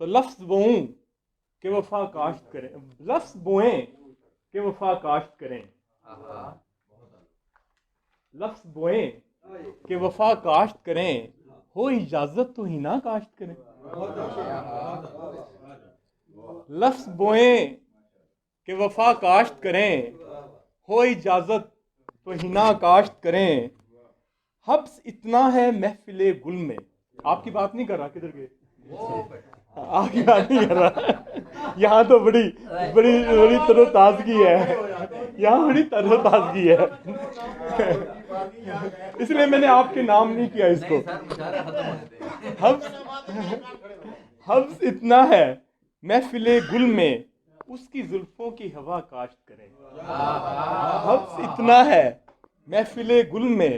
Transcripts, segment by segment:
تو لفظ بوؤں کہ وفا کاشت کریں، لفظ بوئیں کہ وفا کاشت کریں، لفظ بوئیں کہ وفا کاشت کریں، ہو اجازت تو ہی نہ کاشت کریں۔ لفظ بوئیں کہ وفا کاشت کریں، ہو اجازت تو ہی نہ کاشت کریں، حبس اتنا ہے محفل گل میں۔ آپ کی بات نہیں کر رہا، کدھر گئے؟ آپ کی بات نہیں کر رہا، یہاں تو بڑی بڑی بڑی تر و تازگی ہے، یہاں بڑی تر و تازگی ہے، اس لیے میں نے آپ کے نام نہیں کیا اس کو۔ حبس اتنا ہے محفل گل میں، اس کی زلفوں کی ہوا کاشت کریں۔ حبس اتنا ہے محفل گل میں،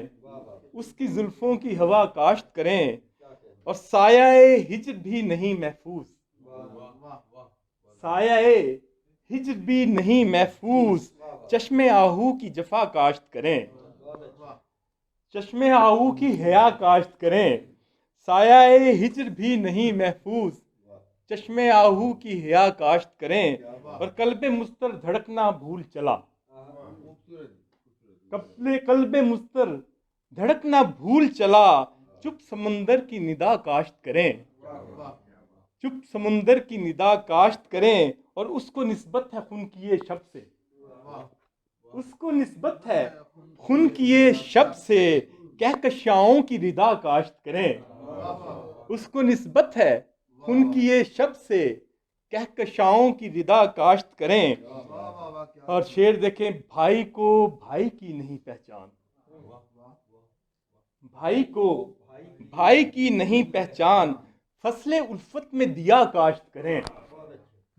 اس کی زلفوں کی ہوا کاشت کریں، اور سایہ ہجر بھی نہیں محفوظ، سایہ ہجر بھی نہیں محفوظ، چشم آہو کی جفا کاشت کریں، چشم آہو کی حیا کاشت کریں، سایہ ہجر بھی نہیں محفوظ، چشم آہو کی حیا کاشت کریں، اور قلب مضطر دھڑکنا بھول چلا، قلب مضطر دھڑکنا بھول چلا، چپ سمندر کی ندا کاشت کریں، چپ سمندر کی ندا کاشت کریں، اور اس کو نسبت ہے خون کیے شب سے، اس کو نسبت ہے خون کیے شب سے، کہکشاؤں کی ردا کاشت کریں، اس کو نسبت ہے خون کیے شب سے، کہکشاؤں کی ردا کاشت کریں، اور شعر دیکھیں، بھائی کو بھائی کی نہیں پہچان، بھائی کو بھائی کی نہیں پہچان، فصل الفت میں دیا کاشت کریں،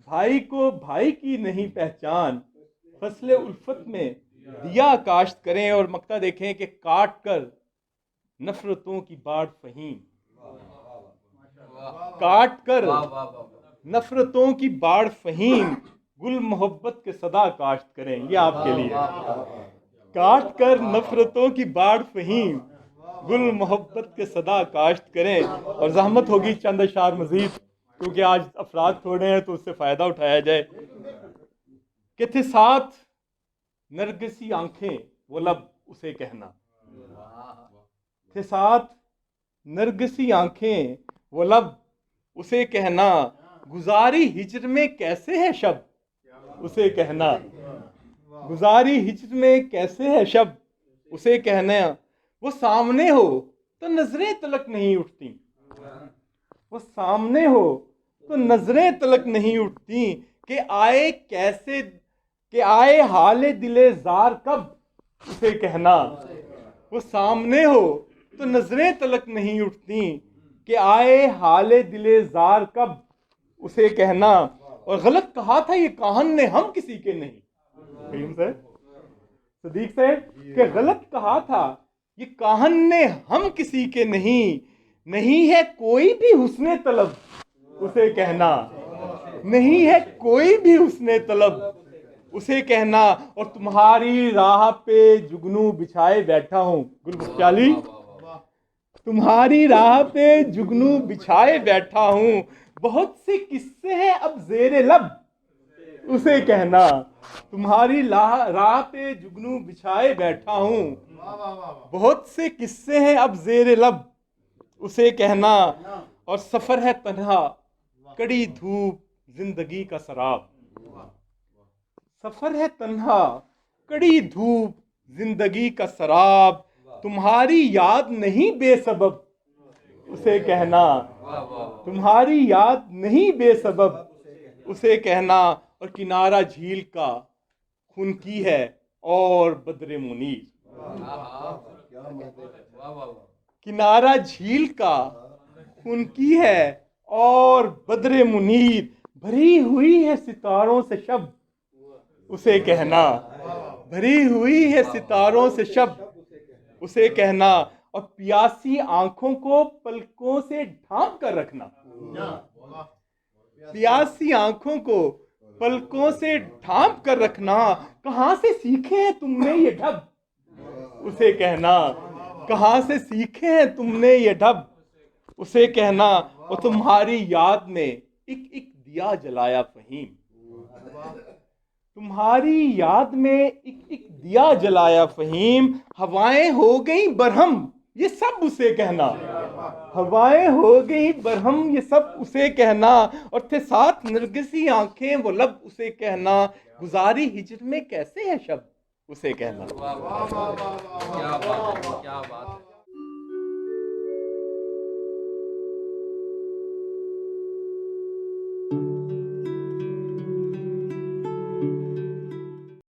بھائی کو بھائی کی نہیں پہچان، فصل الفت میں دیا کاشت کریں، اور مقطع دیکھیں کہ کاٹ کر نفرتوں کی باڑ فہیم، کاٹ کر نفرتوں کی باڑ فہیم، گل محبت کے صدا کاشت کریں۔ یہ آپ کے لیے، کاٹ کر نفرتوں کی باڑ فہیم، گل محبت کے صدا کاشت کریں، اور زحمت ہوگی چند اشعار مزید، کیونکہ آج افراد تھوڑے ہیں تو اس سے فائدہ اٹھایا جائے۔ کہ تھے ساتھ نرگسی آنکھیں وہ لب اسے کہنا، تھے ساتھ نرگسی آنکھیں وہ لب اسے کہنا، گزاری ہجر میں کیسے ہے شب اسے کہنا، گزاری ہجر میں کیسے ہے شب اسے کہنا، وہ سامنے ہو تو نظریں تلک نہیں اٹھتی، وہ سامنے ہو تو نظریں تلک نہیں اٹھتی، کہ آئے کیسے، کہ آئے حال دل زار کب اسے کہنا، وہ سامنے ہو تو نظریں تلک نہیں اٹھتی، کہ آئے حال دل زار کب اسے کہنا، اور غلط کہا تھا یہ کاہن نے ہم کسی کے نہیں، فہیم صاحب، صدیق صاحب، کہ غلط کہا تھا یہ کاہن نے ہم کسی کے نہیں، نہیں ہے کوئی بھی حسن طلب اسے کہنا، نہیں ہے کوئی بھی حسن طلب اسے کہنا، اور تمہاری راہ پہ جگنو بچھائے بیٹھا ہوں، گل بختیاری، تمہاری راہ پہ جگنو بچھائے بیٹھا ہوں، بہت سے قصے ہیں اب زیر لب اسے کہنا، تمہاری راہ پہ جگنو بچھائے بیٹھا ہوں، بہت سے قصے ہیں اب زیر لب اسے کہنا، اور سفر ہے تنہا کڑی دھوپ زندگی کا سراب، سفر ہے تنہا کڑی دھوپ زندگی کا سراب، تمہاری یاد نہیں بے سبب اسے کہنا، تمہاری یاد نہیں بے سبب اسے کہنا، اور کنارہ جھیل کا خون کی ہے اور بدر منیر، کنارہ جھیل کا خون کی ہے اور بدر منیر، بھری ہوئی ہے ستاروں سے شب اسے کہنا، بھری ہوئی ہے ستاروں سے شب اسے کہنا، اور پیاسی آنکھوں کو پلکوں سے ڈھانپ کر رکھنا، پیاسی آنکھوں کو پلکوں سے ڈھانپ کر رکھنا، کہاں سے سیکھے ہیں تم نے یہ ڈھب اسے کہنا، کہاں سے سیکھے ہیں تم نے یہ ڈھب اسے کہنا، اور تمہاری یاد میں ایک ایک دیا جلایا فہیم، تمہاری یاد میں ایک ایک دیا جلایا فہیم، ہوائیں ہو گئیں برہم یہ سب اسے کہنا، ہوائیں ہو گئیں برہم یہ سب اسے کہنا، اور تھے ساتھ نرگسی آنکھیں وہ لب اسے کہنا، گزاری ہجر میں کیسے ہے شب اسے کہنا۔ کیا بات ہے، کیا بات ہے۔